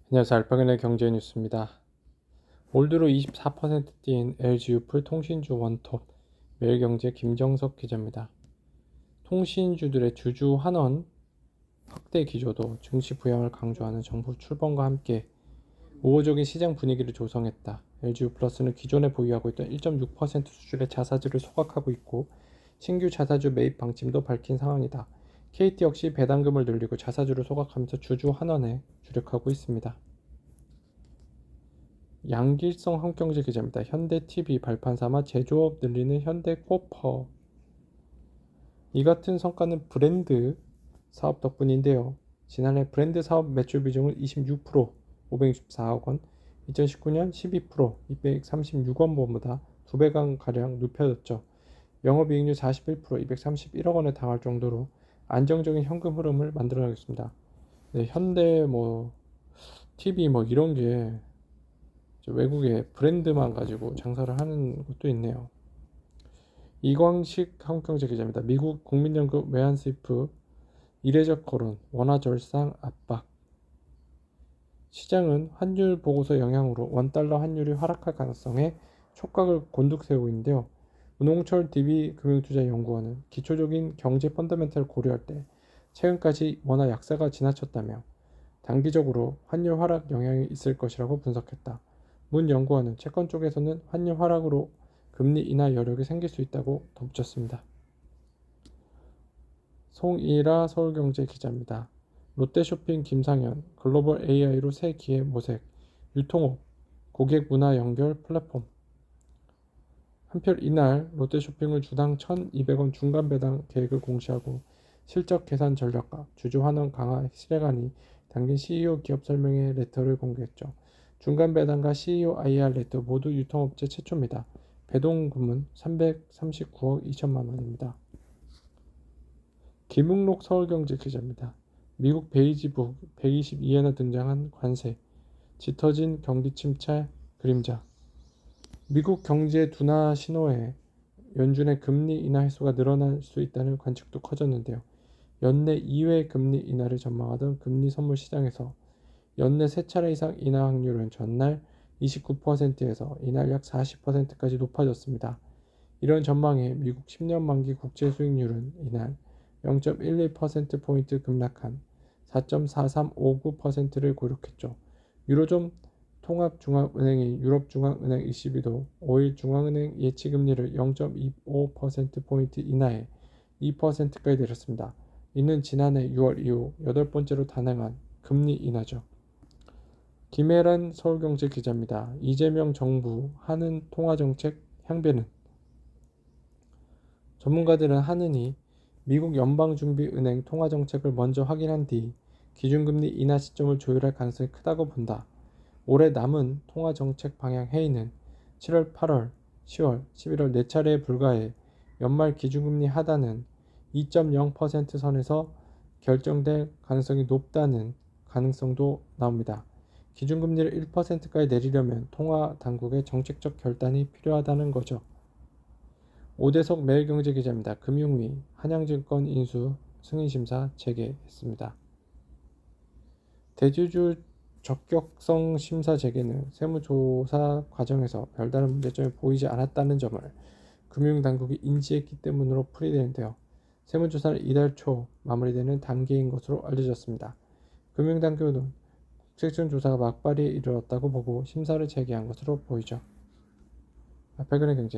안녕하세요. 알파견의 경제 뉴스입니다. 올 들어 24% 뛴 LG유플 통신주 원톱 매일경제 김정석 기자입니다. 통신주들의 주주 환원 확대 기조도 증시 부양을 강조하는 정부 출범과 함께 우호적인 시장 분위기를 조성했다. LG유플러스는 기존에 보유하고 있던 1.6% 수준의 자사주를 소각하고 있고 신규 자사주 매입 방침도 밝힌 상황이다. KT 역시 배당금을 늘리고 자사주를 소각하면서 주주 환원에 주력하고 있습니다. 양길성 한경제 기자입니다. 현대TV 발판 삼아 제조업 늘리는 현대코퍼. 이 같은 성과는 브랜드 사업 덕분인데요. 지난해 브랜드 사업 매출 비중을 26%, 564억 원, 2019년 12%, 236억 원보다 2배가량 높여졌죠. 영업이익률 41%, 231억 원에 달할 정도로 안정적인 현금 흐름을 만들어내겠습니다. 네, 현대 TV 이런 게 외국의 브랜드만 가지고 장사를 하는 것도 있네요. 이광식 한국경제 기자입니다. 미국 국민연금 외환스위프 이례적 거론, 원화절상 압박. 시장은 환율 보고서 영향으로 원달러 환율이 하락할 가능성에 촉각을 곤두세우고 있는데요. 문홍철 DB금융투자연구원은 기초적인 경제 펀더멘탈을 고려할 때 최근까지 원화 약세가 지나쳤다며 단기적으로 환율 하락 영향이 있을 것이라고 분석했다. 문 연구원은 채권 쪽에서는 환율 하락으로 금리 인하 여력이 생길 수 있다고 덧붙였습니다. 송이라 서울경제 기자입니다. 롯데쇼핑 김상현 글로벌 AI로 새 기획 모색 유통업 고객 문화 연결 플랫폼. 한편 이날 롯데쇼핑은 주당 1,200원 중간 배당 계획을 공시하고 실적 계산 전략과 주주 환원 강화 실행안이 담긴 CEO 기업 설명회 레터를 공개했죠. 중간 배당과 CEO IR 레터 모두 유통업체 최초입니다. 배동금은 339억 2천만 원입니다. 김웅록 서울경제 기자입니다. 미국 베이지북 122회나 등장한 관세, 짙어진 경기 침체 그림자. 미국 경제 둔화 신호에 연준의 금리 인하 횟수가 늘어날 수 있다는 관측도 커졌는데요. 연내 2회 금리 인하를 전망하던 금리 선물 시장에서 연내 3차례 이상 인하 확률은 전날 29%에서 이날 약 40%까지 높아졌습니다. 이런 전망에 미국 10년 만기 국채 수익률은 이날 0.11%포인트 급락한 4.4359%를 고록했죠. 유로존 통합중앙은행인 유럽중앙은행 ECB도 5일 중앙은행 예치금리를 0.25%포인트 인하해 2%까지 내렸습니다. 이는 지난해 6월 이후 8번째로 단행한 금리 인하죠. 김혜란 서울경제 기자입니다. 이재명 정부 하는 통화정책 향배는. 전문가들은 하느니 미국 연방준비은행 통화정책을 먼저 확인한 뒤 기준금리 인하 시점을 조율할 가능성이 크다고 본다. 올해 남은 통화정책 방향 회의는 7월, 8월, 10월, 11월 4차례에 불과해 연말 기준금리 하단은 2.0% 선에서 결정될 가능성이 높다는 가능성도 나옵니다. 기준금리를 1%까지 내리려면 통화당국의 정책적 결단이 필요하다는 거죠. 오대석 매일경제 기자입니다. 금융위 한양증권 인수 승인심사 재개했습니다. 대주주 적격성 심사 재개는 세무조사 과정에서 별다른 문제점이 보이지 않았다는 점을 금융당국이 인지했기 때문으로 풀이되는데요. 세무조사는 이달 초 마무리되는 단계인 것으로 알려졌습니다. 금융당국은 국세청 조사가 막바지에 이르렀다고 보고 심사를 재개한 것으로 보이죠. 800원의 경제